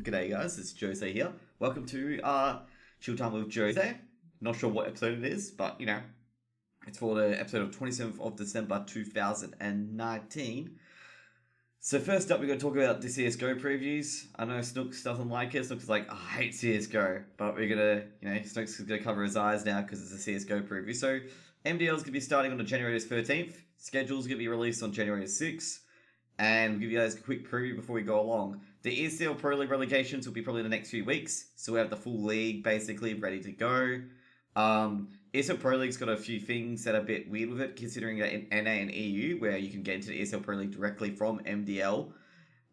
G'day guys, it's Jose here. Welcome to Chilltime with Jose. Not sure what episode it is, but it's for the episode of 27th of December 2019. So first up, we're going to talk about the CSGO previews. I know Snooks doesn't like it. Snooks is like, I hate CSGO. But we're going to, Snooks is going to cover his eyes now because it's a CSGO preview. So MDL is going to be starting on January 13th. Schedule's going to be released on January 6th. And we'll give you guys a quick preview before we go along. The ESL Pro League relegations will be probably in the next few weeks. So we have the full league basically ready to go. ESL Pro League's got a few things that are a bit weird with it, considering that in NA and EU, where you can get into the ESL Pro League directly from MDL,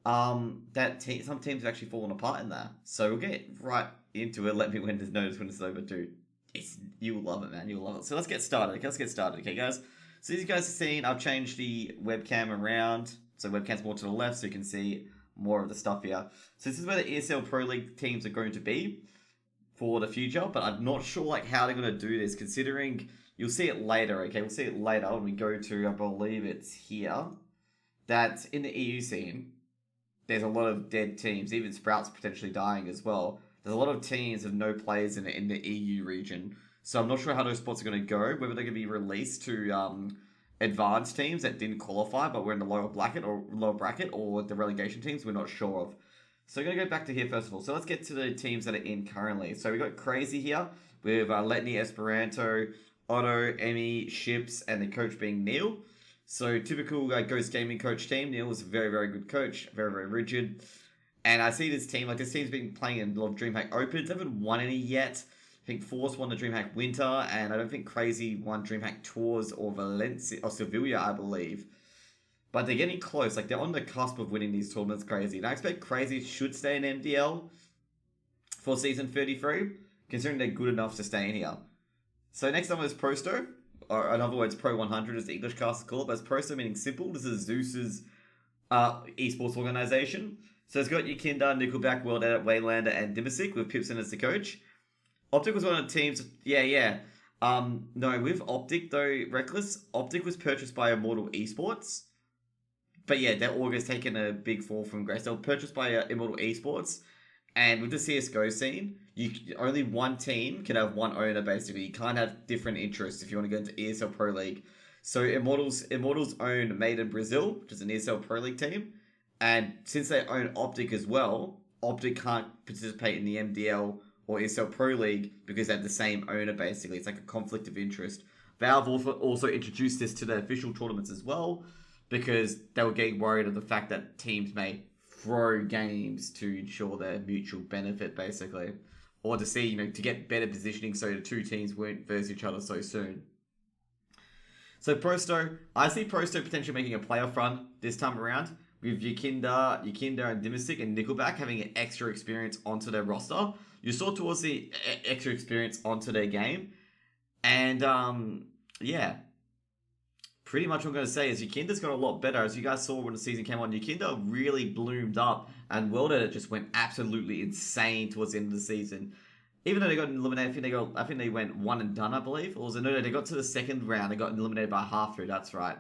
some teams have actually fallen apart in that. So we'll get right into it. Let me notice when it's over, dude. You'll love it, man. You'll love it. So let's get started. Okay, guys. So as you guys have seen, I've changed the webcam around. So webcam's more to the left, so you can see more of the stuff here. So this is where the ESL Pro League teams are going to be for the future, but I'm not sure how they're going to do this, considering you'll see it later, okay? We'll see it later when we go to, I believe it's here, that in the EU scene, there's a lot of dead teams, even Sprout's potentially dying as well. There's a lot of teams with no players in the EU region, so I'm not sure how those spots are going to go, whether they're going to be released to advanced teams that didn't qualify but were in the lower bracket, or the relegation teams we're not sure of. So we're going to go back to here first of all. So let's get to the teams that are in currently. So we got Crazy here with Letney, Esperanto, Otto, Emmy, Ships, and the coach being Neil. So typical Ghost Gaming coach team. Neil was a very, very good coach, very, very rigid. And I see this team, this team's been playing in a lot of DreamHack Opens. They haven't won any yet. I think Force won the DreamHack Winter, and I don't think Crazy won DreamHack Tours or Valencia or Sevilla, I believe. But they're getting close. They're on the cusp of winning these tournaments, Crazy. And I expect Crazy should stay in MDL for Season 33, considering they're good enough to stay in here. So next up is Prosto, or in other words, Pro 100 as the English cast call it. But it's Prosto meaning simple. This is Zeus's esports organization. So it's got Yakinda, Nickelback, World Edit, Waylander, and Dimisic with Pipson as the coach. Optic was one of the teams, no, with Optic though, Reckless, Optic was purchased by Immortal Esports. But yeah, their org has taken a big fall from grace. They were purchased by Immortal Esports. And with the CSGO scene, only one team can have one owner basically. You can't have different interests if you want to go into ESL Pro League. So Immortals own Made in Brazil, which is an ESL Pro League team. And since they own Optic as well, Optic can't participate in the MDL or ESL Pro League because they have the same owner basically. It's like a conflict of interest. Valve also introduced this to their official tournaments as well, because they were getting worried of the fact that teams may throw games to ensure their mutual benefit basically, or to see, to get better positioning so the two teams won't verse each other so soon. So Prosto, I see Prosto potentially making a playoff run this time around, with Yakinda and Dimisic and Nickelback having an extra experience onto their roster. You saw towards the extra experience onto their game. And, pretty much what I'm going to say is Yakinda's got a lot better. As you guys saw when the season came on, Yakinda really bloomed up, and World Edit just went absolutely insane towards the end of the season. Even though they got eliminated, I think they went one and done, I believe. Or was it, no, they got to the second round, they got eliminated by half through, that's right.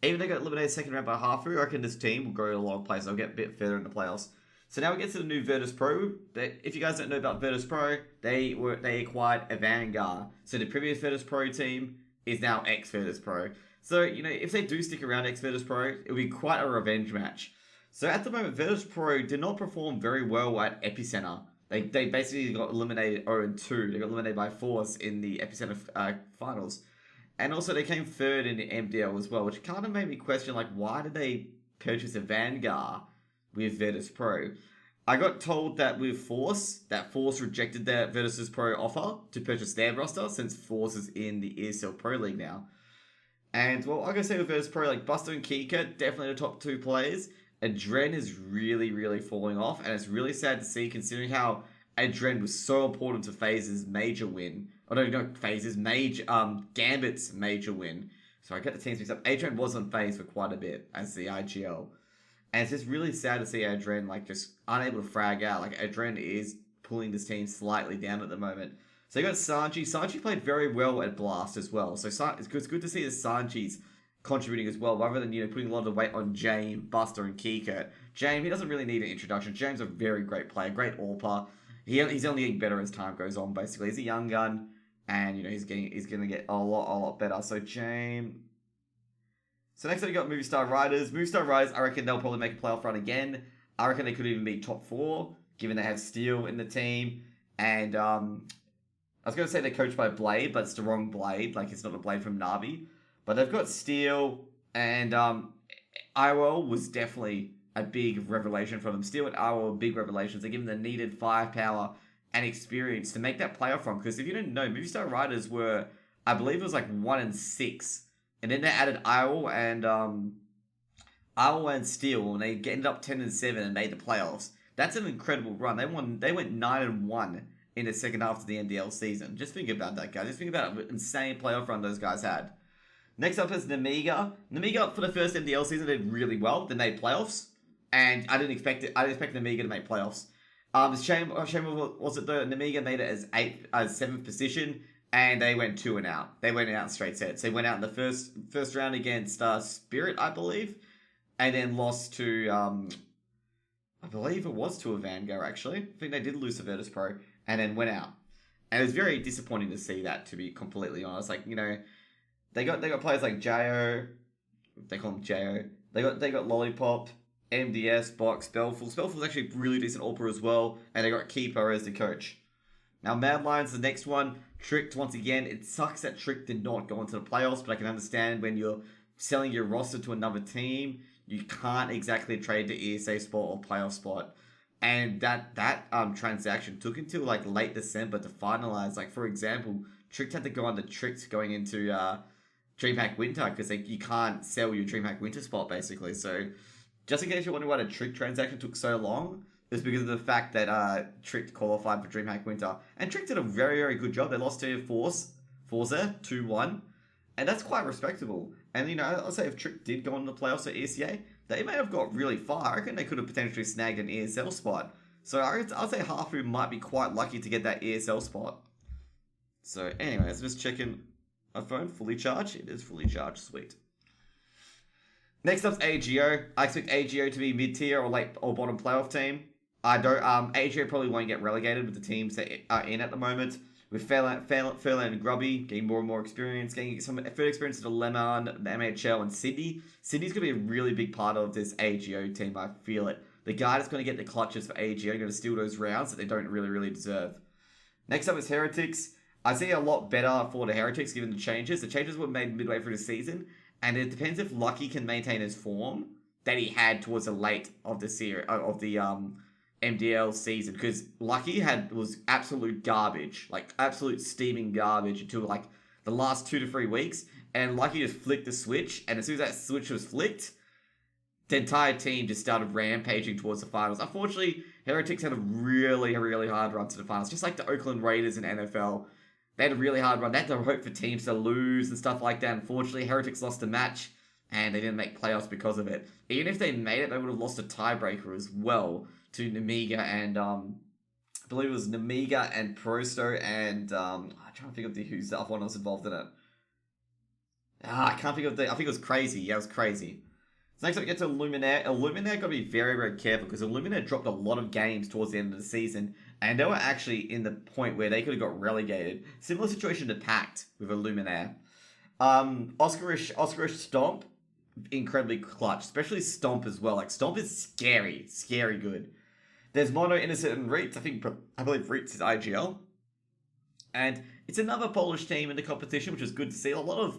Even though they got eliminated second round by half through, I reckon this team will go a long place. They'll get a bit further in the playoffs. So now we get to the new Virtus Pro. If you guys don't know about Virtus Pro, they acquired a Vanguard. So the previous Virtus Pro team is now ex-Virtus Pro. So, if they do stick around ex-Virtus Pro, it'll be quite a revenge match. So at the moment, Virtus Pro did not perform very well at Epicenter. They basically got eliminated 0-2. They got eliminated by Force in the Epicenter finals. And also they came third in the MDL as well, which kind of made me question, why did they purchase a Vanguard with Virtus Pro? I got told that with Force rejected their Virtus Pro offer to purchase their roster, since Force is in the ESL Pro League now. And, well, I gotta say with Virtus Pro, Buster and Kika, definitely the top two players. Adren is really, really falling off, and it's really sad to see, considering how Adren was so important to FaZe's major win. Oh, no, not FaZe's, Gambit's major win. So I get the teams mixed up. Adren was on FaZe for quite a bit as the IGL. And it's just really sad to see Adren, just unable to frag out. Adren is pulling this team slightly down at the moment. So you got Sanji. Sanji played very well at Blast as well. So it's good to see the Sanji's contributing as well, rather than putting a lot of the weight on James, Buster, and Kika. James, he doesn't really need an introduction. James is a very great player, great AWPer. He's only getting better as time goes on. Basically, he's a young gun, and he's gonna get a lot better. So James. So next up we got Movie Star Riders. Movie Star Riders, I reckon they'll probably make a playoff run again. I reckon they could even be top 4, given they have Steel in the team. And I was going to say they're coached by Blade, but it's the wrong Blade. Like, it's not a Blade from Na'Vi. But they've got Steel, and IRL was definitely a big revelation for them. Steel and IRL were big revelations. They give them the needed firepower and experience to make that playoff run. Because if you didn't know, Movie Star Riders were, I believe it was like 1-6. And then they added IRL and Steel, and they ended up 10-7 and made the playoffs. That's an incredible run. They went 9-1 in the second half of the MDL season. Just think about that, guys. Just think about the insane playoff run those guys had. Next up is Namiga. Namiga, for the first MDL season, did really well. They made playoffs. And I didn't expect it. I didn't expect Namiga to make playoffs. Shame was it though? Namiga made it as 7th position. And they went 2-out. They went out in straight sets. They went out in the first round against Spirit, I believe. And then lost to, I believe it was to a Vanguard, actually. I think they did lose to Virtus Pro. And then went out. And it was very disappointing to see that, to be completely honest. Like, they got players like Jo. They call him Jo. They got Lollipop, MDS, Box, Spellful. Spellful's actually a really decent AWPer as well. And they got Keeper as the coach. Now, Mad Lions, the next one. Tricked once again. It sucks that Trick did not go into the playoffs, but I can understand when you're selling your roster to another team, you can't exactly trade the ESA spot or playoff spot. And that transaction took until like late December to finalize. Like, for example, Trick had to go under Tricks going into DreamHack Winter because you can't sell your DreamHack Winter spot basically. So just in case you're wondering why the Trick transaction took so long, it's because of the fact that Trick qualified for DreamHack Winter. And Trick did a very, very good job. They lost to Forza 2-1. And that's quite respectable. And, I'll say if Trick did go on the playoffs at ESEA, they may have got really far. I reckon they could have potentially snagged an ESL spot. So I'll say Hafu might be quite lucky to get that ESL spot. So anyways, just checking my phone. Fully charged? It is fully charged. Sweet. Next up's AGO. I expect AGO to be mid-tier or late or bottom playoff team. I don't. AGO probably won't get relegated with the teams that are in at the moment. With Fairland and Grubby getting more and more experience, getting some further experience at the Le Mans, the MHL, and Sydney. Sydney's going to be a really big part of this AGO team. I feel it. The guy that's going to get the clutches for AGO are going to steal those rounds that they don't really deserve. Next up is Heretics. I see a lot better for the Heretics given the changes. The changes were made midway through the season, and it depends if Lucky can maintain his form that he had towards the late of the series of the MDL season, because Lucky was absolute garbage, like absolute steaming garbage until like the last 2 to 3 weeks, and Lucky just flicked the switch, and as soon as that switch was flicked, the entire team just started rampaging towards the finals. Unfortunately, Heretics had a really hard run to the finals, just like the Oakland Raiders in NFL. They had a really hard run. They had to hope for teams to lose and stuff like that. Unfortunately, Heretics lost a match, and they didn't make playoffs because of it. Even if they made it, they would have lost a tiebreaker as well to Namiga and I believe it was Namiga and Prosto and I'm trying to think of who's the other one that was involved in it. I can't think of I think it was Crazy. Yeah, it was Crazy. So next up we get to Illuminaire. Illuminaire got to be very careful because Illuminaire dropped a lot of games towards the end of the season, and they were actually in the point where they could have got relegated. Similar situation to Pact with Illuminaire. Oscarish Stomp, incredibly clutch, especially Stomp as well. Like Stomp is scary good. There's Mono, Innocent, and Reitz. I believe Reitz is IGL. And it's another Polish team in the competition, which is good to see. A lot of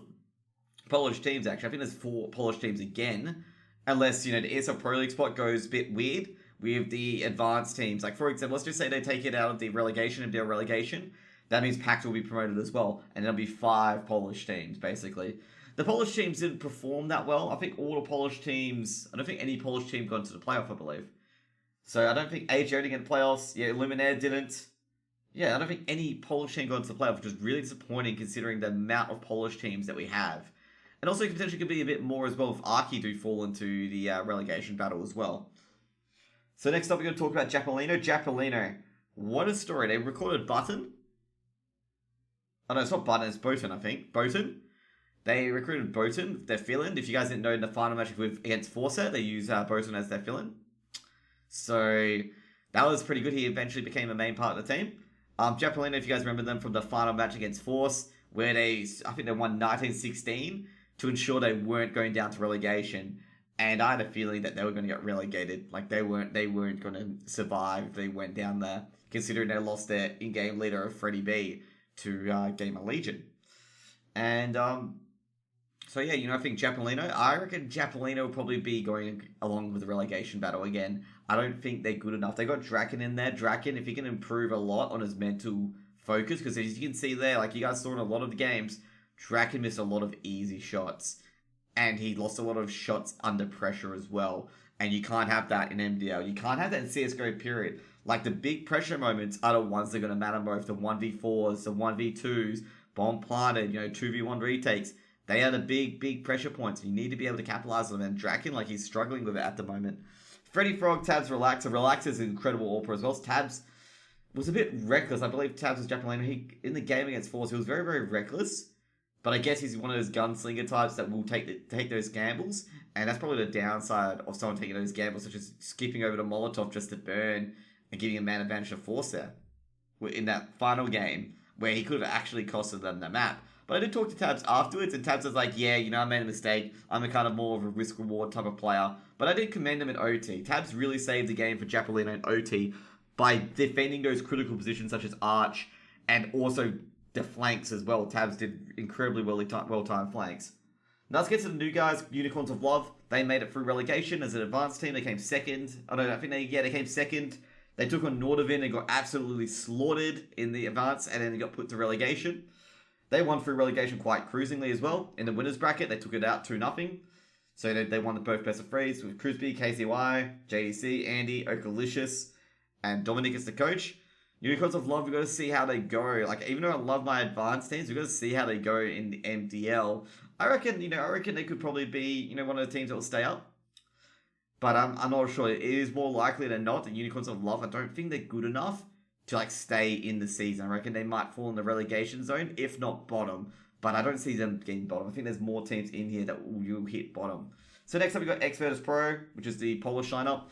Polish teams, actually. I think there's 4 Polish teams again. Unless, the ESL Pro League spot goes a bit weird with the advanced teams. Like, for example, let's just say they take it out of the relegation, MDL relegation. That means Pact will be promoted as well. And there'll be 5 Polish teams, basically. The Polish teams didn't perform that well. I think all the Polish teams... I don't think any Polish team got into the playoff, I believe. So I don't think AGO didn't get the playoffs. Yeah, Illuminaire didn't. Yeah, I don't think any Polish team got into the playoff, which is really disappointing considering the amount of Polish teams that we have. And also potentially could be a bit more as well if Arki do fall into the relegation battle as well. So next up we're going to talk about Japolino. Japolino. What a story. They recorded Button. Oh no, it's not Button, it's Botan, I think. Botan. They recruited Botan, their fill-in. If you guys didn't know, in the final match against Forza, they use Botan as their fill-in. So that was pretty good. He eventually became a main part of the team. Japolino, if you guys remember them from the final match against Force, where I think they won 19-16 to ensure they weren't going down to relegation. And I had a feeling that they were going to get relegated. Like they weren't going to survive if they went down there, considering they lost their in-game leader of Freddie B to Gamer Legion. And so yeah, I think I reckon Japolino will probably be going along with the relegation battle again. I don't think they're good enough. They got Draken in there. Draken, if he can improve a lot on his mental focus, because as you can see there, like you guys saw in a lot of the games, Draken missed a lot of easy shots. And he lost a lot of shots under pressure as well. And you can't have that in MDL. You can't have that in CSGO, period. Like, the big pressure moments are the ones that are going to matter most. The 1v4s, the 1v2s, bomb planted, 2v1 retakes. They are the big pressure points. You need to be able to capitalize on them. And Draken, he's struggling with it at the moment. Freddy Frog, Tabs, Relaxer. Relaxer is an incredible all-pro as well. Tabs was a bit reckless. I believe Tabs was Japolino. In the game against Force, he was very, very reckless. But I guess he's one of those gunslinger types that will take those gambles. And that's probably the downside of someone taking those gambles, such as skipping over to Molotov just to burn and giving a man advantage to Force there. In that final game, where he could have actually costed them the map. But I did talk to Tabs afterwards, and Tabs was like, yeah, I made a mistake. I'm a kind of more of a risk-reward type of player. But I did commend him in OT. Tabs really saved the game for Japolino in OT by defending those critical positions such as Arch, and also the flanks as well. Tabs did incredibly well-timed flanks. Now let's get to the new guys, Unicorns of Love. They made it through relegation as an advanced team. They came second. They came second. They took on Nordavin and got absolutely slaughtered in the advance, and then they got put to relegation. They won through relegation quite cruisingly as well. In the winners bracket, they took it out 2-0. So they won both best of threes with Crusby, KCY, JDC, Andy, Okalicious, and Dominic as the coach. Unicorns of Love, we've got to see how they go. Even though I love my advanced teams, we've got to see how they go in the MDL. I reckon they could probably be, one of the teams that will stay up. But I'm not sure. It is more likely than not that Unicorns of Love, I don't think they're good enough to stay in the season. I reckon they might fall in the relegation zone, if not bottom. But I don't see them getting bottom. I think there's more teams in here that will hit bottom. So next up we've got X Pro, which is the Polish lineup.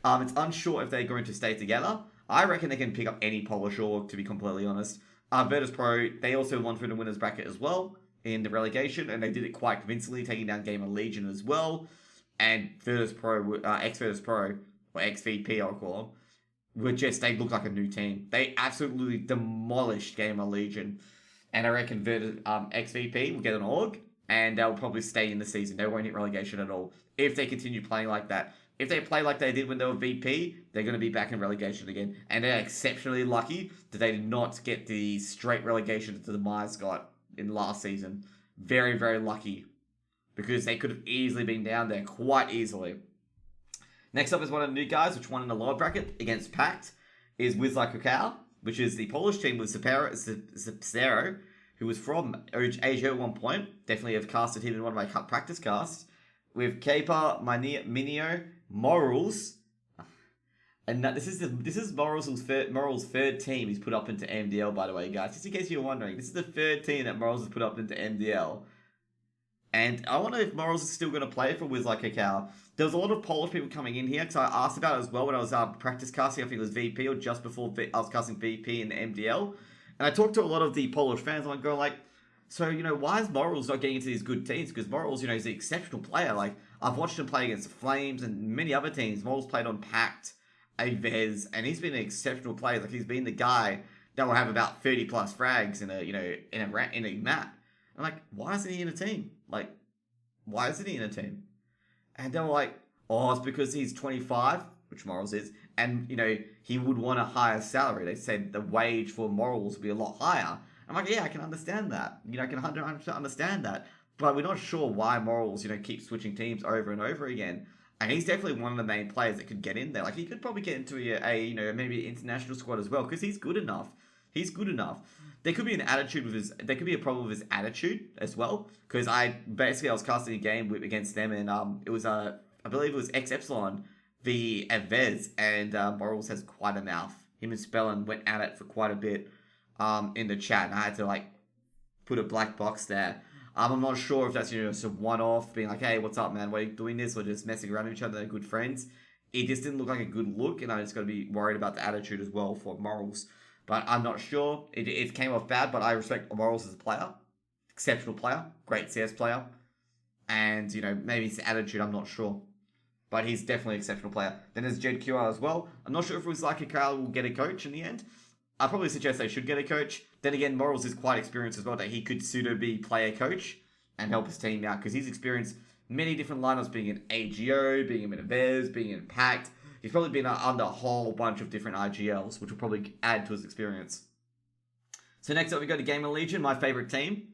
It's unsure if they're going to stay together. I reckon they can pick up any Polish org, to be completely honest. Virtus Pro, they also won through the winners bracket as well in the relegation, and they did it quite convincingly, taking down Gamer Legion as well. And Virtus Pro, X-Virtus Pro, or XVP I'll call them, they look like a new team. They absolutely demolished Gamer Legion. And I reckon XVP will get an org, and they'll probably stay in the season. They won't hit relegation at all if they continue playing like that. If they play like they did when they were VP, they're going to be back in relegation again. And they're exceptionally lucky that they did not get the straight relegation that the Myers got in last season. Very, very lucky. Because they could have easily been down there quite easily. Next up is one of the new guys, which won in the lower bracket against Pact, is Wizla Kakao, which is the Polish team with Zapsero, who was from Asia at one point. Definitely have casted him in one of my practice casts. With Kepa, Minio, Morals, and this is Morals' third team he's put up into MDL, by the way, guys. Just in case you're wondering, this is the third team that Morals has put up into MDL. And I wonder if Morals is still going to play for Wizla Kakao. There was a lot of Polish people coming in here, because I asked about it as well when I was practice casting. I think it was VP, or just before I was casting VP in the MDL. And I talked to a lot of the Polish fans, and I'm going so, why is Morals not getting into these good teams? Because Morals, he's an exceptional player. I've watched him play against the Flames and many other teams. Morals played on Pact, Avez, and he's been an exceptional player. He's been the guy that will have about 30 plus frags in a map. I'm why isn't he in a team? Why isn't he in a team? And they were it's because he's 25, which Morals is, and, he would want a higher salary. They said the wage for Morals would be a lot higher. I'm yeah, I can understand that. I can understand that. But we're not sure why Morals, keep switching teams over and over again. And he's definitely one of the main players that could get in there. He could probably get into maybe an international squad as well, because he's good enough. He's good enough. There could be there could be a problem with his attitude as well. Because I was casting a game against them, and it was I believe it was X Epsilon v Avez, and Morals has quite a mouth. Him and Spellin went at it for quite a bit. In the chat, and I had to put a black box there. I'm not sure if that's, just a one-off, being like, hey, what's up, man? Why are you doing this? Or just messing around with each other, they're good friends. It just didn't look like a good look, and I just got to be worried about the attitude as well for Morals. But I'm not sure. It came off bad, but I respect Morals as a player. Exceptional player. Great CS player. And, maybe his attitude, I'm not sure. But he's definitely an exceptional player. Then there's Jed QR as well. I'm not sure if it was like Carl will get a coach in the end. I probably suggest they should get a coach. Then again, Morals is quite experienced as well, that he could pseudo be player coach and help his team out, because he's experienced many different lineups, being in AGO, being in Vez, being in Pact. He's probably been under a whole bunch of different IGLs, which will probably add to his experience. So next up, we go to Gamer Legion, my favorite team.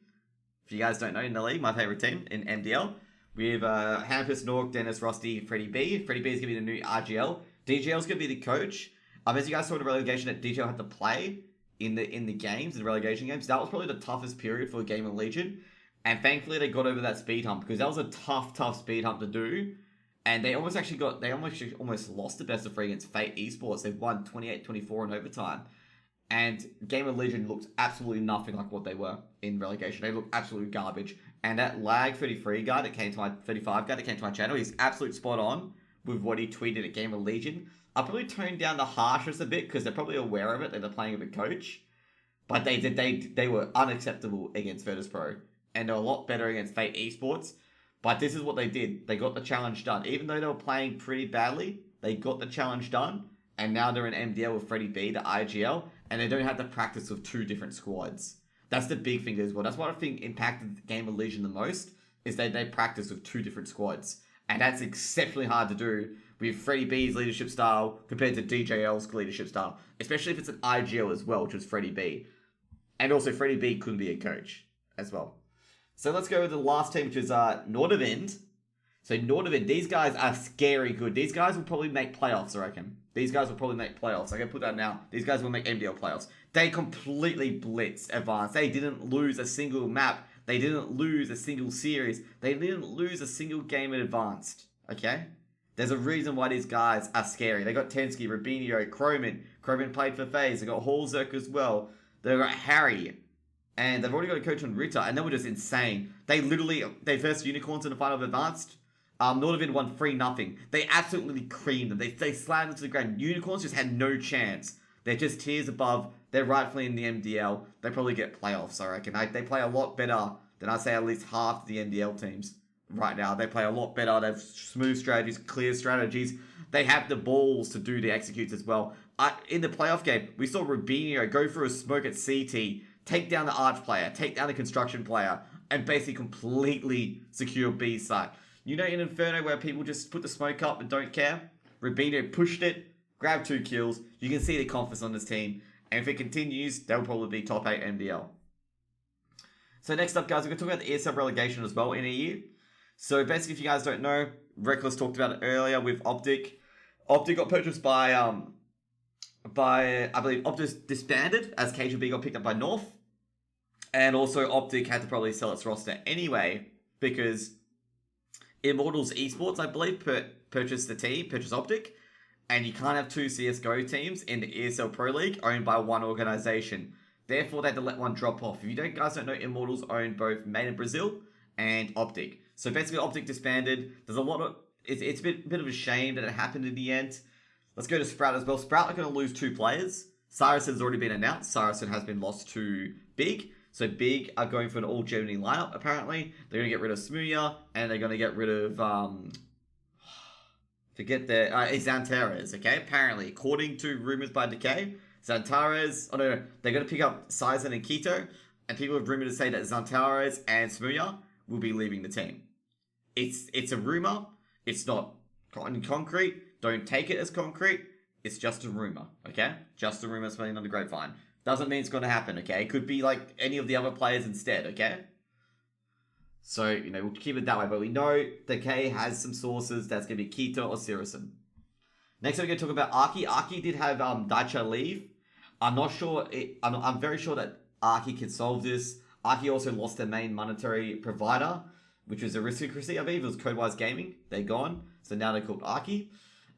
If you guys don't know, in the league, my favorite team in MDL. We have Hampus, Nork, Dennis, Rusty, Freddie B. Freddie B is going to be the new RGL. DGL is going to be the coach. As you guys saw in the relegation that DGL had to play in the games, in the relegation games, that was probably the toughest period for Gamer Legion. And thankfully they got over that speed hump, because that was a tough speed hump to do. And they almost lost the best of 3 against Fate Esports. They won 28-24 in overtime. And Gamer Legion looked absolutely nothing like what they were in relegation. They looked absolutely garbage. And that Lag 33 guy that came to my 35 guy that came to my channel, he's absolute spot on with what he tweeted at Gamer Legion. I'll probably tone down the harshness a bit, because they're probably aware of it, that they're playing with a coach. But they were unacceptable against Virtus Pro. And they're a lot better against Fate Esports. But this is what they did. They got the challenge done. Even though they were playing pretty badly, they got the challenge done. And now they're in MDL with Freddie B, the IGL. And they don't have to practice with 2 different squads. That's the big thing as well. That's what I think impacted the Game of Legion the most, is that they practice with 2 different squads. And that's exceptionally hard to do with Freddie B's leadership style compared to DJL's leadership style. Especially if it's an IGL as well, which is Freddie B. And also Freddie B couldn't be a coach as well. So let's go with the last team, which is Nordavind. So Nordavind, these guys are scary good. These guys will probably make playoffs, I reckon. These guys will probably make playoffs. I can put that now. These guys will make MDL playoffs. They completely blitzed advanced. They didn't lose a single map. They didn't lose a single series. They didn't lose a single game in advanced. Okay? There's a reason why these guys are scary. They got Tensky, Rubinio, Croman. Croman played for FaZe. They got Hallzerk as well. They got Harry. And they've already got a coach on Ritter. And they were just insane. They literally, they first unicorns in the final of advanced. Nordavind won 3-0. They absolutely creamed them. They slammed them to the ground. Unicorns just had no chance. They're just tiers above. They're rightfully in the MDL. They probably get playoffs, I reckon. They play a lot better than I'd say at least half of the MDL teams right now. They play a lot better. They have smooth strategies, clear strategies. They have the balls to do the executes as well. In the playoff game, we saw Rubinio go for a smoke at CT, take down the Arch player, take down the Construction player, and basically completely secure B side. In Inferno where people just put the smoke up and don't care? Rubinio pushed it, grabbed 2 kills. You can see the confidence on this team. And if it continues, they'll probably be top 8 MDL. So next up, guys, we're going to talk about the ESL relegation as well in EU. So basically, if you guys don't know, Reckless talked about it earlier with Optic. Optic got purchased by I believe, Optus disbanded as KGB got picked up by North. And also, Optic had to probably sell its roster anyway, because Immortals Esports, I believe, purchased Optic. And you can't have 2 CSGO teams in the ESL Pro League owned by one organization. Therefore, they had to let one drop off. If you guys don't know, Immortals own both Made in Brazil and Optic. So basically, Optic disbanded. There's a lot of... It's a bit of a shame that it happened in the end. Let's go to Sprout as well. Sprout are going to lose 2 players. Saracen's already been announced. Saracen has been lost to Big. So Big are going for an all-Germany lineup, apparently. They're going to get rid of Smuya, and they're going to get rid of... Xantares, okay? Apparently, according to rumors by Decay, Xantares... Oh, no. They're going to pick up Sizen and Keto, and people have rumored to say that Xantares and Smuya will be leaving the team. It's a rumor. It's not concrete. Don't take it as concrete. It's just a rumor, okay? Just a rumor spreading on the grapevine. Doesn't mean it's going to happen, okay? It could be like any of the other players instead, okay? So, we'll keep it that way. But we know Decay has some sources that's going to be Keto or Saracen. Next, we're going to talk about Arki. Arki did have Daicha leave. I'm not sure. I'm very sure that Arki can solve this. Arki also lost their main monetary provider, which was Aristocracy, I believe. It was Codewise Gaming. They're gone. So now they're called Arki.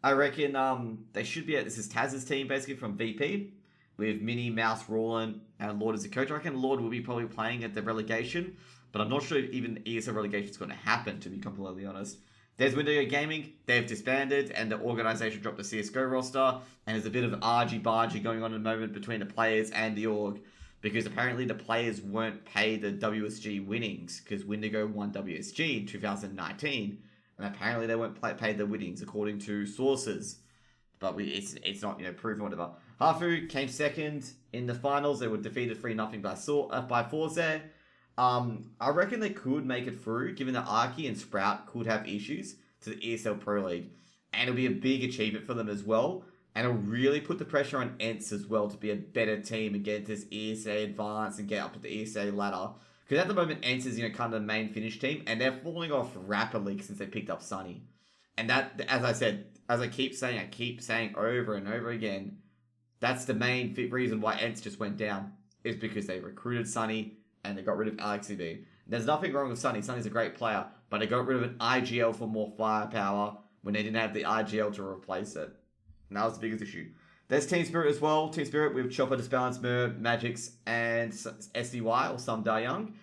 I reckon they should be this is Taz's team, basically, from VP. With Mini, Mouse, Roland, and Lord as a coach. I reckon Lord will be probably playing at the relegation. but I'm not sure if even ESL relegation is going to happen, to be completely honest. There's Windigo Gaming, they've disbanded, and the organization dropped the CSGO roster, and there's a bit of argy-bargy going on at the moment between the players and the org, because apparently the players weren't paid the WSG winnings, because Windigo won WSG in 2019, and apparently they weren't paid the winnings, according to sources. But it's not proven or whatever. Hafu came second in the finals. They were defeated 3-0 by Forze. I reckon they could make it through, given that Arky and Sprout could have issues to the ESL Pro League. And it'll be a big achievement for them as well. And it'll really put the pressure on ENCE as well to be a better team and get this ESA advance and get up to the ESA ladder. Because at the moment, ENCE is kind of the main Finnish team, and they're falling off rapidly since they picked up Sunny. And that, as I said, as I keep saying over and over again, that's the main reason why ENCE just went down, is because they recruited Sunny and they got rid of Alex EB. There's nothing wrong with Sunny. Sunny's a great player, but they got rid of an IGL for more firepower when they didn't have the IGL to replace it. And that was the biggest issue. There's Team Spirit as well. Team Spirit with Chopper, Disbalance, Mer, Magix, and SDY, or Some Die Young.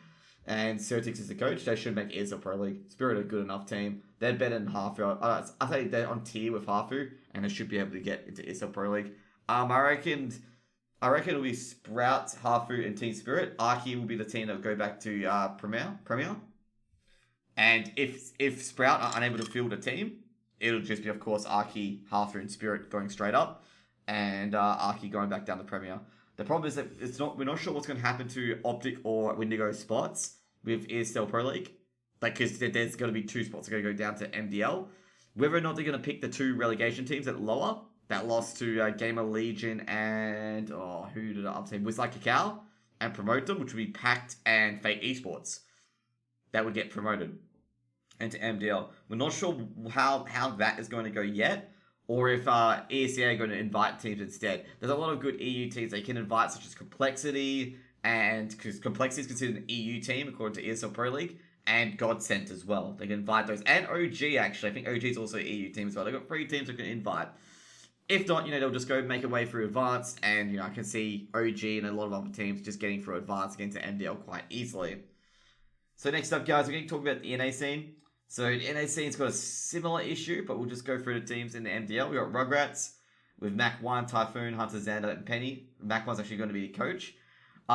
And Certix is the coach. They should make ESL Pro League. Spirit are a good enough team. They're better than Hafu. I think they're on tier with Hafu, and they should be able to get into ESL Pro League. I reckon it'll be Sprout, Hafu, and Team Spirit. Arky will be the team that will go back to Premier. And if Sprout are unable to field a team, it'll just be, of course, Arky, Hafu, and Spirit going straight up, and Arky going back down to Premier. The problem is that we're not sure what's going to happen to Optic or Windigo spots with ESL Pro League. Because there's going to be 2 spots that are going to go down to MDL. Whether or not they're going to pick the 2 relegation teams that lower, that lost to Gamer Legion and, who did I say, Wizard Cacao, and promote them, which would be Pact and Fate Esports. That would get promoted into MDL. We're not sure how that is going to go yet, or if ESEA are going to invite teams instead. There's a lot of good EU teams they can invite, such as Complexity, and because Complexity is considered an EU team according to ESL Pro League, and Godsent as well. They can invite those. And OG, actually. I think OG is also an EU team as well. They've got 3 teams they can invite. If not, they'll just go make a way through Advanced, and, I can see OG and a lot of other teams just getting through Advanced against MDL quite easily. So next up, guys, we're going to talk about the NA scene. So the NA scene's got a similar issue, but we'll just go through the teams in the MDL. We've got Rugrats with Mac1, Typhoon, Hunter, Xander, and Penny. Mac1's actually going to be the coach.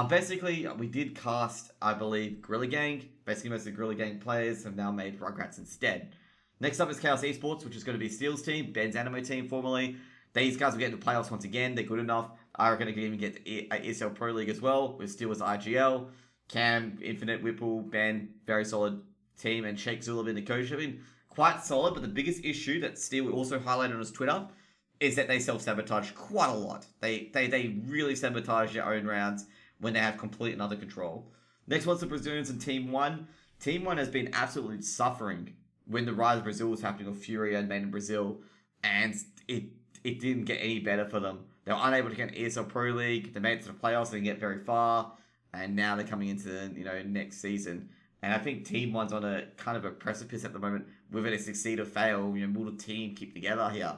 Basically, we did cast, I believe, Gorilla Gang. Basically, most of the Gorilla Gang players have now made Rugrats instead. Next up is Chaos Esports, which is going to be Steel's team, Ben's Anime team formerly. These guys will get into playoffs once again. They're good enough. I reckon they can even get the ESL Pro League as well, with Steel as IGL. Cam, Infinite, Whipple, Ben, very solid team, and Sheikh Zula being the coach. I mean, quite solid, but the biggest issue that Steel also highlighted on his Twitter is that they self-sabotage quite a lot. They really sabotage their own rounds when they have complete and utter control. Next one's the Brazilians and Team 1. Team 1 has been absolutely suffering when the rise of Brazil was happening with Furia and Made in Brazil, and it didn't get any better for them. They were unable to get an ESL Pro League. They made it to the playoffs. They didn't get very far, and now they're coming into next season. And I think Team 1's on a kind of a precipice at the moment. Whether they succeed or fail, will the team keep together here?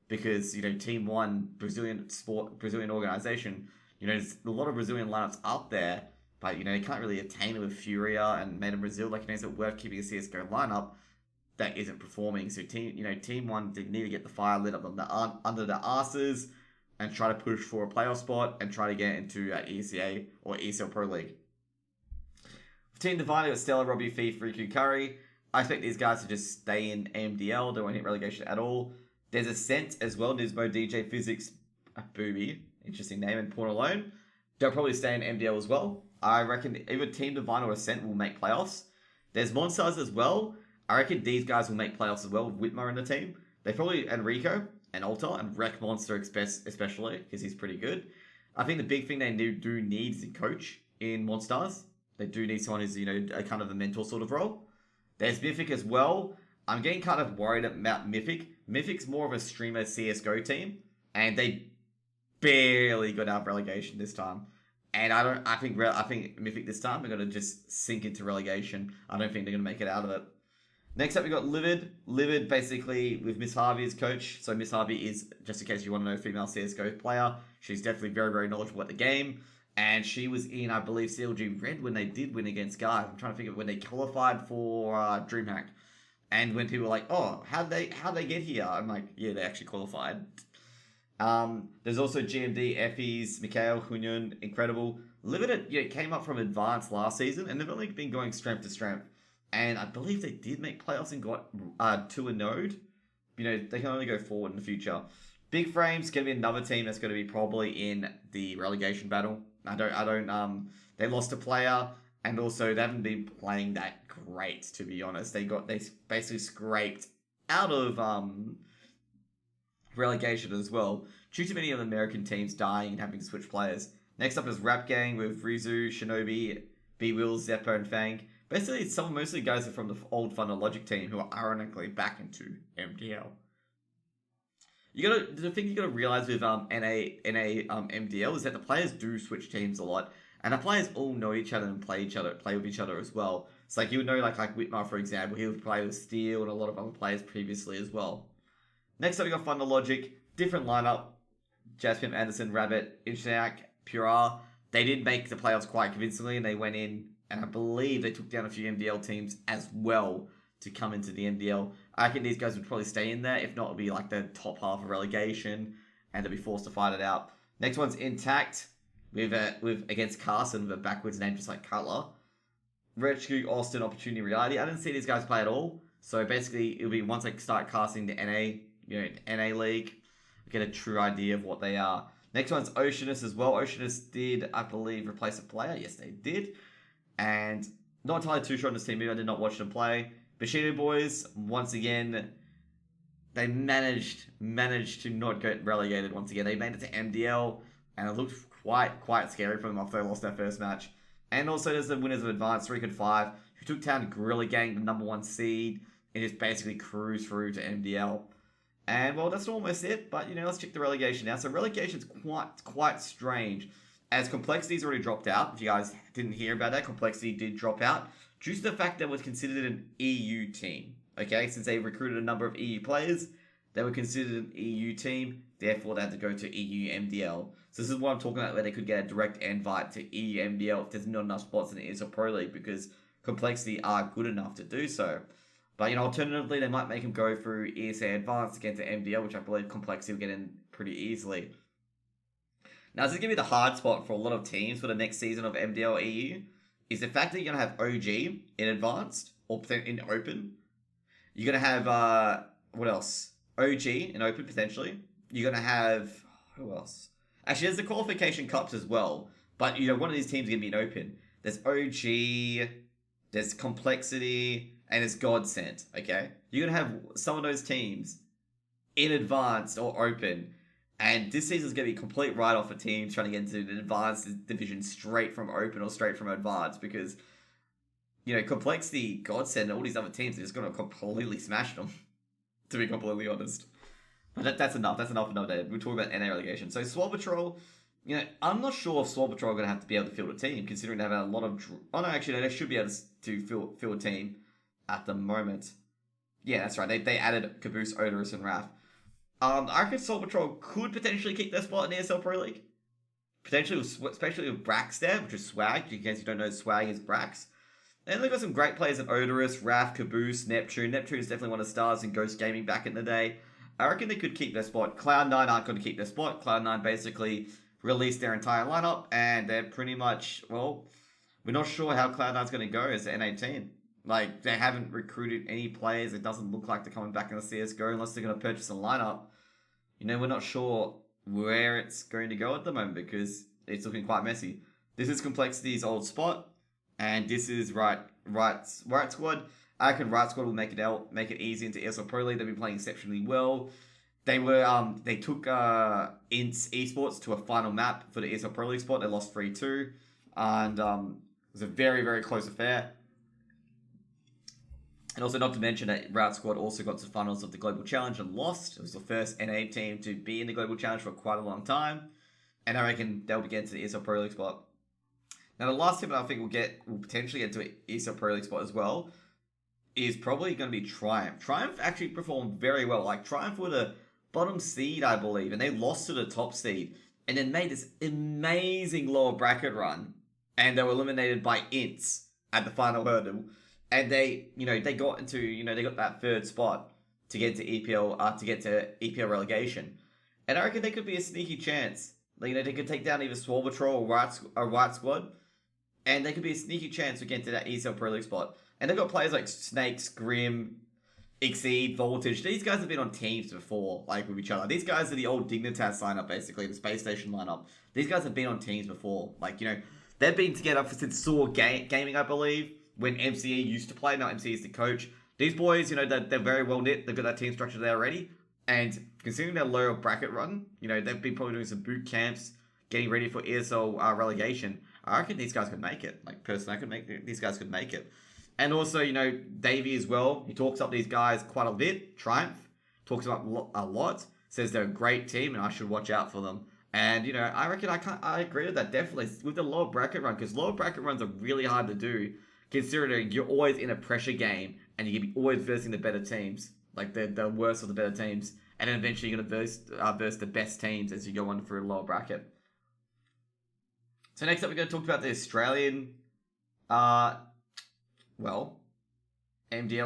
Because Team 1, Brazilian organization. There's a lot of Brazilian lineups up there, but they can't really attain it with Furia and Made in Brazil. Is it worth keeping a CSGO lineup that isn't performing? So Team 1 did need to get the fire lit up under their asses and try to push for a playoff spot and try to get into ECA or ESL Pro League. For Team Divine, it was Stella, Robbie, Thief, Riku, Curry. I expect these guys to just stay in MDL. They won't hit relegation at all. There's Ascent as well. Nismo, DJ, Physics, Booby. Interesting name, and Porn Alone. They'll probably stay in MDL as well. I reckon either Team Divine or Ascent will make playoffs. There's Monsters as well. I reckon these guys will make playoffs as well with Whitmer in the team. They probably, Enrico and Alta and Wreck Monster especially, because he's pretty good. I think the big thing they do need is a coach in Monstars. They do need someone who's, a kind of a mentor sort of role. There's Mythic as well. I'm getting kind of worried about Mythic. Mythic's more of a streamer CSGO team, and they barely got out of relegation this time. And I think Mythic this time are going to just sink into relegation. I don't think they're going to make it out of it. Next up, we got Livid. Livid, basically, with Miss Harvey as coach. So Miss Harvey is, just in case you want to know, female CSGO player. She's definitely very, very knowledgeable at the game. And she was in, I believe, CLG Red when they did win against Guys. I'm trying to figure when they qualified for DreamHack. And when people were like, oh, how'd they get here? I'm like, yeah, they actually qualified. There's also GMD, Effie's, Mikhail, Hunyun, incredible. Limited, came up from advanced last season, and they've only been going strength to strength. And I believe they did make playoffs and got 2 a node. They can only go forward in the future. Big Frame's going to be another team that's going to be probably in the relegation battle. They lost a player, and also they haven't been playing that great, to be honest. They basically scraped out of relegation as well, due to many of the American teams dying and having to switch players. Next up is Rap Gang with Rizu, Shinobi, B-Will, Zeppo, and Fang. Basically, it's mostly guys are from the old Thunder Logic team who are ironically back into MDL. The thing you gotta realize with MDL is that the players do switch teams a lot, and the players all know each other and play with each other as well. It's like you would know like Whitmar, for example, he would play with Steel and a lot of other players previously as well. Next up we got Thunder Logic, different lineup. Jasmine, Anderson, Rabbit, Ishniak, Pura. They did make the playoffs quite convincingly, and they went in, and I believe they took down a few MDL teams as well to come into the MDL. I think these guys would probably stay in there. If not, it'll be like the top half of relegation, and they'll be forced to fight it out. Next one's Intact with against Carson with a backwards name just like Cutler. Rescue, Austin, Opportunity, Reality. I didn't see these guys play at all. So basically, it'll be once they start casting the NA League, get a true idea of what they are. Next one's Oceanus as well. Oceanus did, I believe, replace a player. Yes, they did. And not entirely too sure on this team. Maybe I did not watch them play. Bushido Boys, once again, they managed to not get relegated once again. They made it to MDL, and it looked quite scary for them after they lost their first match. And also there's the winners of Advanced 3-5, who took down Gorilla Gang, the number 1 seed, and just basically cruised through to MDL. And, well, that's almost it, but, let's check the relegation now. So relegation's quite strange, as Complexity's already dropped out. If you guys didn't hear about that, Complexity did drop out, due to the fact that it was considered an EU team, okay? Since they recruited a number of EU players, they were considered an EU team, therefore they had to go to EU MDL. So this is what I'm talking about, where they could get a direct invite to EU MDL if there's not enough spots in the ESL Pro League, because Complexity are good enough to do so. But, alternatively, they might make him go through ESA Advanced to get to MDL, which I believe Complexity will get in pretty easily. Now, this is going to be the hard spot for a lot of teams for the next season of MDL EU, is the fact that you're going to have OG in Advanced, or in Open. You're going to have, what else? OG in Open, potentially. You're going to have, who else? Actually, there's the Qualification Cups as well, but, one of these teams is going to be in Open. There's OG, there's Complexity, and it's Godsent, okay? You're going to have some of those teams in Advanced or Open, and this season's going to be a complete write-off for teams trying to get into the Advanced division straight from Open or straight from Advanced, because, Complexity, Godsent, and all these other teams are just going to completely smash them, to be completely honest. But that's enough. That's enough for another day. We'll talk about NA relegation. So Sword Patrol, I'm not sure if Sword Patrol are going to have to be able to field a team, considering they have a lot of... Oh, no, actually, they should be able to field a team at the moment. Yeah, that's right. They added Caboose, Odorous, and Raph. I reckon Sword Patrol could potentially keep their spot in the ESL Pro League. Potentially, especially with Brax there, which is Swag. In case you don't know, Swag is Brax. And they've got some great players in Odorous, Raph, Caboose, Neptune. Neptune is definitely one of the stars in Ghost Gaming back in the day. I reckon they could keep their spot. Cloud9 aren't going to keep their spot. Cloud9 basically released their entire lineup, and they're pretty much, well, we're not sure how Cloud9's going to go as an N18. Like, they haven't recruited any players. It doesn't look like they're coming back in the CSGO unless they're going to purchase a lineup. We're not sure where it's going to go at the moment because it's looking quite messy. This is Complexity's old spot, and this is Right Squad. I reckon Right Squad will make it easy into ESL Pro League. They've been playing exceptionally well. They took Ints Esports to a final map for the ESL Pro League spot. They lost 3-2, and it was a very, very close affair. And also, not to mention that Route Squad also got to the finals of the Global Challenge and lost. It was the first NA team to be in the Global Challenge for quite a long time. And I reckon they'll be getting to the ESL Pro League spot. Now, the last team that I think will potentially get to an ESL Pro League spot as well is probably going to be Triumph. Triumph actually performed very well. Like, Triumph were the bottom seed, I believe, and they lost to the top seed. and then made this amazing lower bracket run, and they were eliminated by Ints at the final hurdle, and they got into, they got that third spot to get to EPL relegation, and I reckon they could be a sneaky chance. They could take down either Swalbatroll or White Squad, and they could be a sneaky chance to get to that ESL Pro League spot. And they've got players like Snakes, Grim, Exceed, Voltage. These guys have been on teams before, like with each other. These guys are the old Dignitas lineup, basically, the Space Station lineup. These guys have been on teams before. Like, they've been together since Saw Gaming, I believe, when MCE used to play. Now MCE is the coach. These boys, they're very well knit. They've got that team structure there already. And considering their lower bracket run, they've been probably doing some boot camps, getting ready for ESL relegation. I reckon these guys could make it. Like, personally, these guys could make it. And also, Davey as well. He talks up these guys quite a bit. Triumph talks about a lot. Says they're a great team and I should watch out for them. And, I reckon I agree with that, definitely. With the lower bracket run, because lower bracket runs are really hard to do, considering you're always in a pressure game and you can be always versing the better teams. Like, the worst of the better teams. And then eventually you're going to verse the best teams as you go on through a lower bracket. So next up, we're going to talk about the Australian, MDL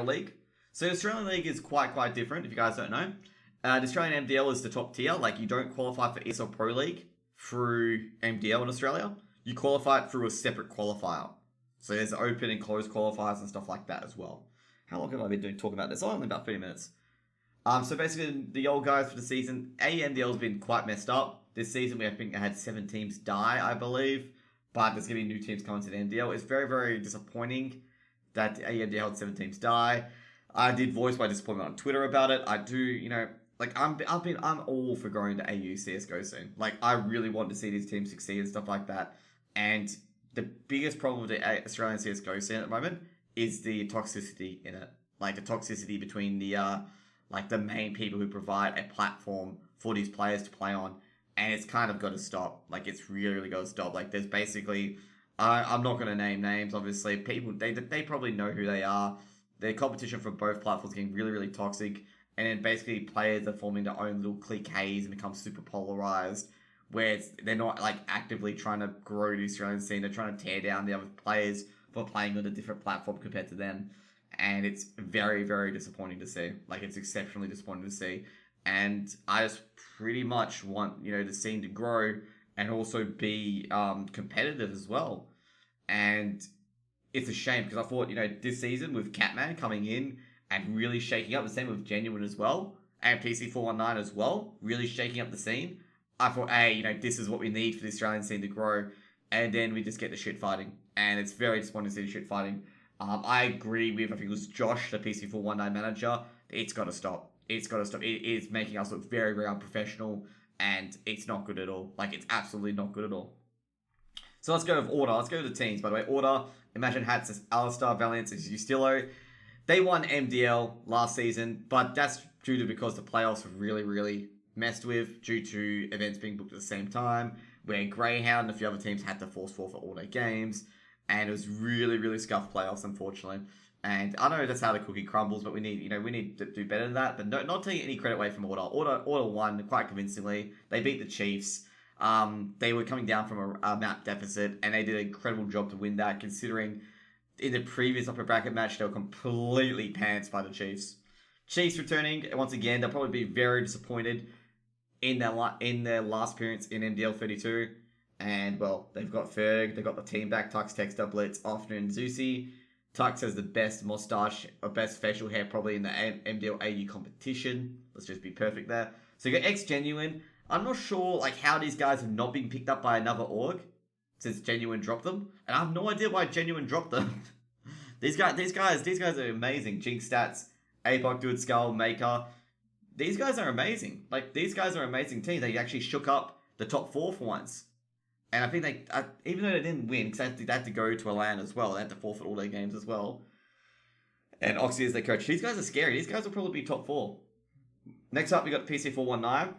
League. So the Australian League is quite different, if you guys don't know. The Australian MDL is the top tier. Like, you don't qualify for ESL Pro League through MDL in Australia. You qualify it through a separate qualifier. So there's open and closed qualifiers and stuff like that as well. How long have I been talking about this? Only about 30 minutes. So basically, the old guys for the season, MDL's been quite messed up. This season, I think had 7 teams die, I believe. But there's going to be new teams coming to the MDL. It's very, very disappointing that the MDL had 7 teams die. I did voice my disappointment on Twitter about it. I do, I'm all for going to AU CSGO soon. Like, I really want to see these teams succeed and stuff like that. And the biggest problem with the Australian CSGO scene at the moment is the toxicity in it. Like, the toxicity between the main people who provide a platform for these players to play on. And it's kind of got to stop. Like, it's really got to stop. Like, there's basically, I'm not going to name names, obviously. People, they probably know who they are. The competition for both platforms is getting really, really toxic. And then basically players are forming their own little cliques and become super polarized. Where they're not, like, actively trying to grow the Australian scene. They're trying to tear down the other players for playing on a different platform compared to them. And it's very, very disappointing to see. Like, it's exceptionally disappointing to see. And I just pretty much want, the scene to grow and also be competitive as well. And it's a shame because I thought, this season with Catman coming in and really shaking up, the same with Genuine as well, and PC419 as well, really shaking up the scene. I thought, this is what we need for the Australian scene to grow. And then we just get the shit fighting. And it's very disappointing to see the shit fighting. I agree with, I think it was Josh, the PC419 manager. It's got to stop. It's got to stop. It is making us look very, very unprofessional. And it's not good at all. Like, it's absolutely not good at all. So let's go with Order. Let's go to the teams. By the way, Order, Imagine Hats is Alistar, Valiance is Ustilo. They won MDL last season, but that's due to because the playoffs were really, really messed with due to events being booked at the same time, where Greyhound and a few other teams had to force for all their games, and it was really, really scuffed playoffs, unfortunately. And I know that's how the cookie crumbles, but we need to do better than that. But not taking any credit away from Order. Order won quite convincingly. They beat the Chiefs. They were coming down from a map deficit, and they did an incredible job to win that, considering in the previous upper bracket match, they were completely pantsed by the Chiefs. Chiefs returning, once again, they'll probably be very disappointed in their last appearance in MDL 32. And, well, they've got Ferg, they've got the team back, Tux, Texter, Blitz, Afternoon, Zusi. Tux has the best mustache, or best facial hair probably in the MDL AU competition. Let's just be perfect there. So you got X Genuine. I'm not sure how these guys have not been picked up by another org since Genuine dropped them. And I have no idea why Genuine dropped them. These guys are amazing. Jinx Stats, Apoc, Dude Skull, Maker. These guys are amazing. These guys are amazing teams. They actually shook up the top 4 for once. And I think even though they didn't win, because they had to go to a LAN as well, they had to forfeit all their games as well. And Oxy is their coach. These guys are scary. These guys will probably be top 4. Next up, we got PC419.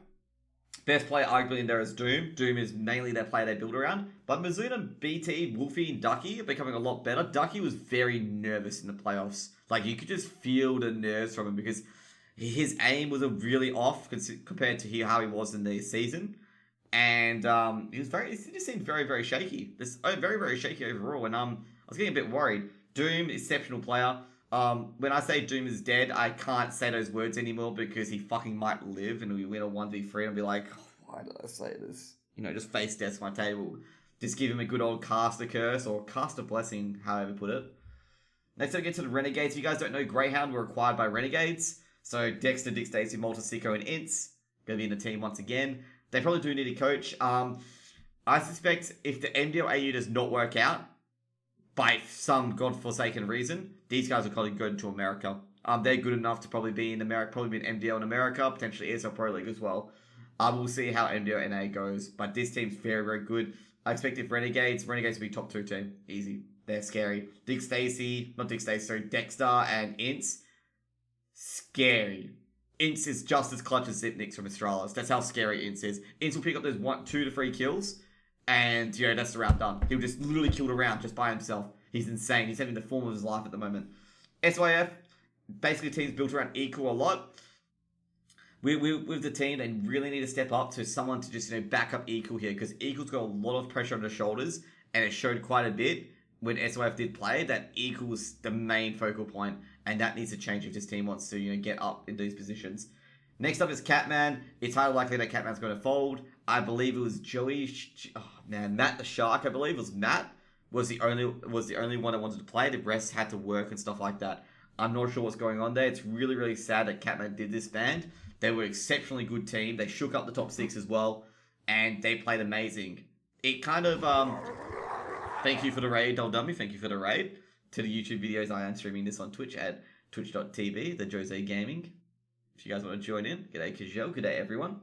Best player arguably in there is Doom. Doom is mainly their player they build around. But Mizuna, BT, Wolfie, and Ducky are becoming a lot better. Ducky was very nervous in the playoffs. You could just feel the nerves from him because his aim was really off compared to how he was in the season. And he just seemed very, very shaky. Very, very shaky overall. And I was getting a bit worried. Doom, exceptional player. When I say Doom is dead, I can't say those words anymore because he fucking might live and we win a 1v3 and be like, oh, why did I say this? Just face death my table. Just give him a good old caster curse or caster blessing, however you put it. Next, I get to the Renegades. If you guys don't know, Greyhound were acquired by Renegades. So Dexter, Dick Stacy, Malta, Sicko, and Ince going to be in the team once again. They probably do need a coach. I suspect if the MDL AU does not work out, by some godforsaken reason, these guys will probably go to America. They're good enough to probably be in America, probably be an MDL in America, potentially ESL Pro League as well. We'll see how MDL NA goes, but this team's very, very good. I expect if Renegades will be top 2 team. Easy. They're scary. Dexter and Ince, scary. Ince is just as clutch as Zipnix from Astralis. That's how scary Ince is. Ince will pick up those 2 to 3 kills, and that's the round done. He'll just literally kill the round just by himself. He's insane. He's having the form of his life at the moment. SYF, basically teams built around Equal a lot. With the team, they really need to step up to someone to just back up Equal here, because Equal's got a lot of pressure on their shoulders, and it showed quite a bit when SYF did play that Equal's the main focal point, and that needs to change if this team wants to get up in these positions. Next up is Catman. It's highly likely that Catman's going to fold. I believe it was Joey. Matt the Shark. I believe it was Matt was the only one that wanted to play. The rest had to work and stuff like that. I'm not sure what's going on there. It's really, really sad that Catman did this band. They were an exceptionally good team. They shook up the top 6 as well, and they played amazing. It kind of thank you for the raid, Old Dummy. Thank you for the raid to the YouTube videos. I am streaming this on Twitch at twitch.tv, the Jose Gaming. If you guys want to join in, g'day Kajel, g'day everyone.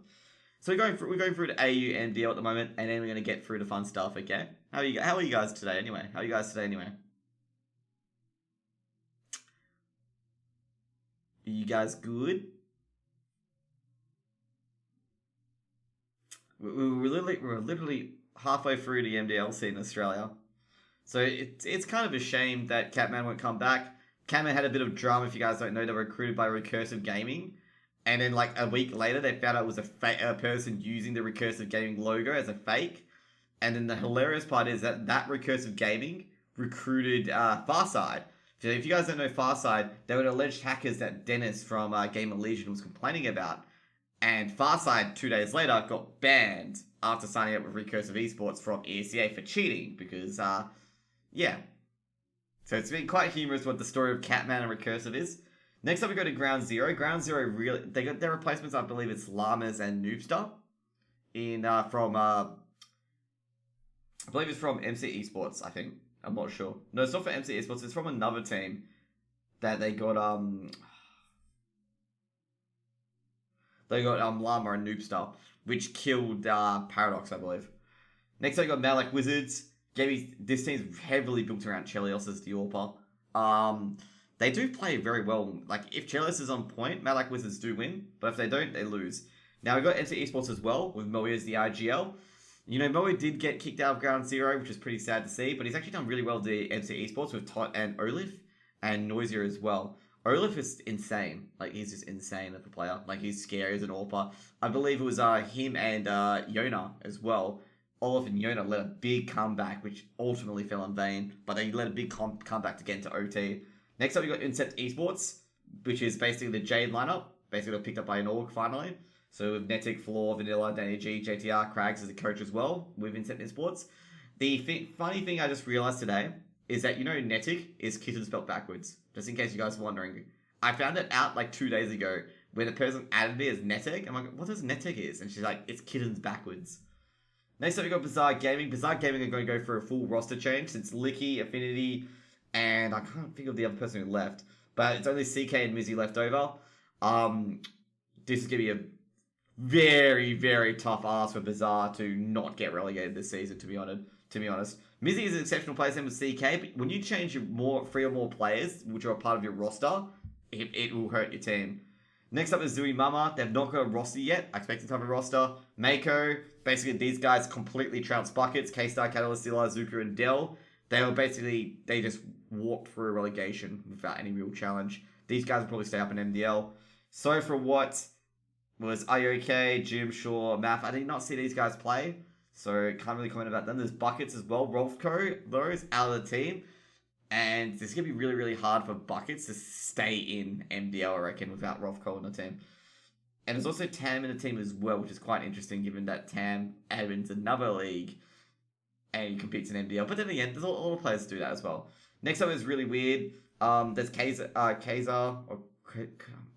So we're going through the AU MDL at the moment, and then we're going to get through the fun stuff. Okay, how are you guys today? Anyway, Are you guys good? We're literally halfway through the MDL scene in Australia. So it's kind of a shame that Catman won't come back. Catman had a bit of drama, if you guys don't know. They were recruited by Recursive Gaming. And then like a week later, they found out it was a person using the Recursive Gaming logo as a fake. And then the hilarious part is that Recursive Gaming recruited Farside. So if you guys don't know Farside, they were alleged hackers that Dennis from Gamer Legion was complaining about. And Farside, 2 days later, got banned after signing up with Recursive Esports from ESEA for cheating. Because, yeah. So it's been quite humorous what the story of Catman and Recursive is. Next up we go to Ground Zero. Ground Zero really, they got their replacements, I believe it's Llamas and Noobstar. I believe it's from MC Esports, I think. I'm not sure. No, it's not for MC Esports, it's from another team that they got, Llama and Noobstar, which killed Paradox, I believe. Next up, we got Malak Wizards. This team's heavily built around Chelios as the AWPer. They do play very well. Like, if Chelios is on point, Malak Wizards do win, but if they don't, they lose. Now, we got MC Esports as well, with Moe as the IGL. Moe did get kicked out of Ground Zero, which is pretty sad to see, but he's actually done really well with the MC Esports with Tot and Olif, and Noisier as well. Olaf is insane. Like, he's just insane as a player. Like, he's scary as an AWPer. I believe it was him and Yona as well. Olaf and Yona led a big comeback, which ultimately fell in vain, but they led a big comeback to get into OT. Next up, we got Incept Esports, which is basically the Jade lineup. Basically, got picked up by an org finally. So with Netic, Floor, Vanilla, Danny G, JTR, Krags as a coach as well with Incept Esports. The funny thing I just realized today is that, Netic is Kitten spelled backwards. Just in case you guys are wondering. I found it out like 2 days ago when a person added me as Netic. I'm like, what does Netic is? And she's like, it's Kittens backwards. Next up, we got Bizarre Gaming. Bizarre Gaming are going to go for a full roster change since Licky, Affinity, and I can't think of the other person who left. But it's only CK and Mizzy left over. This is going to be a very, very tough ask for Bizarre to not get relegated this season, to be honest. Mizzy is an exceptional player, same with CK, but when you change your 3 or more players, which are a part of your roster, it will hurt your team. Next up is Zui Mama. They've not got a roster yet. I expect them to have a roster. Mako, basically these guys completely trounced buckets. K-Star, Catalyst, Zilla, Zuka, and Dell. They just walked through a relegation without any real challenge. These guys will probably stay up in MDL. So for what was Are You Okay, Jim Shaw, Math. I did not see these guys play, so can't really comment about them. There's Buckets as well. Rolfco, those out of the team. And it's going to be really, really hard for Buckets to stay in MDL, I reckon, without Rolfco on the team. And there's also Tam in the team as well, which is quite interesting given that Tam admins another league and he competes in MDL. But then again, there's a lot of players do that as well. Next up is really weird. There's Kaiser, or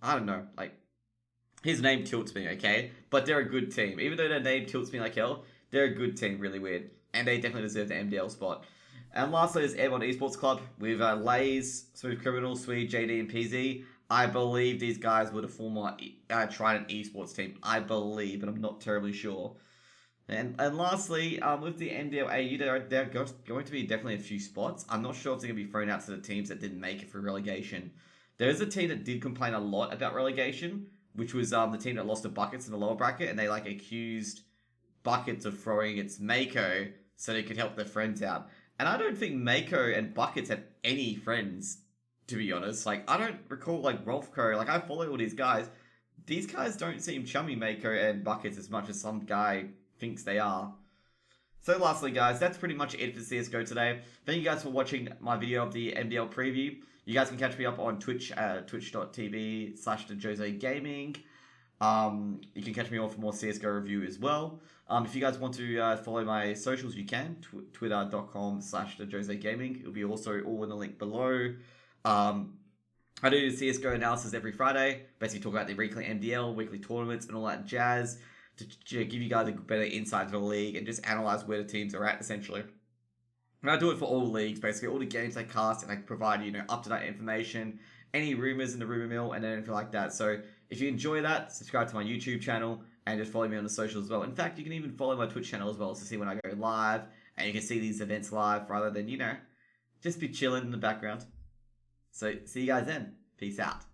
I don't know, like, his name tilts me, okay? But they're a good team. Even though their name tilts me like hell, they're a good team, really weird. And they definitely deserve the MDL spot. And lastly is Airborne Esports Club with Lays, Smooth Criminal, Swede, JD, and PZ. I believe these guys were the former Trident Esports team. I believe, but I'm not terribly sure. And lastly, with the MDL AU, there are going to be definitely a few spots. I'm not sure if they're going to be thrown out to the teams that didn't make it for relegation. There is a team that did complain a lot about relegation, which was the team that lost to Buckets in the lower bracket, and they accused Buckets of throwing its Mako so they could help their friends out. And I don't think Mako and Buckets have any friends, to be honest. I don't recall, Rolfco. I follow all these guys. These guys don't seem chummy, Mako and Buckets, as much as some guy thinks they are. So lastly, guys, that's pretty much it for CSGO today. Thank you guys for watching my video of the MDL preview. You guys can catch me up on Twitch, twitch.tv/TheJoseGaming. You can catch me on for more CSGO review as well. If you guys want to follow my socials, you can. Twitter.com/TheJoseGaming. It'll be also all in the link below. I do CSGO analysis every Friday. Basically talk about the weekly MDL, weekly tournaments, and all that jazz to give you guys a better insight into the league and just analyze where the teams are at, essentially. And I do it for all leagues, basically all the games I cast, and I provide up-to-date information, any rumors in the rumor mill, and anything like that. So if you enjoy that, subscribe to my YouTube channel and just follow me on the socials as well. In fact, you can even follow my Twitch channel as well to see when I go live, and you can see these events live rather than just be chilling in the background. So see you guys then. Peace out.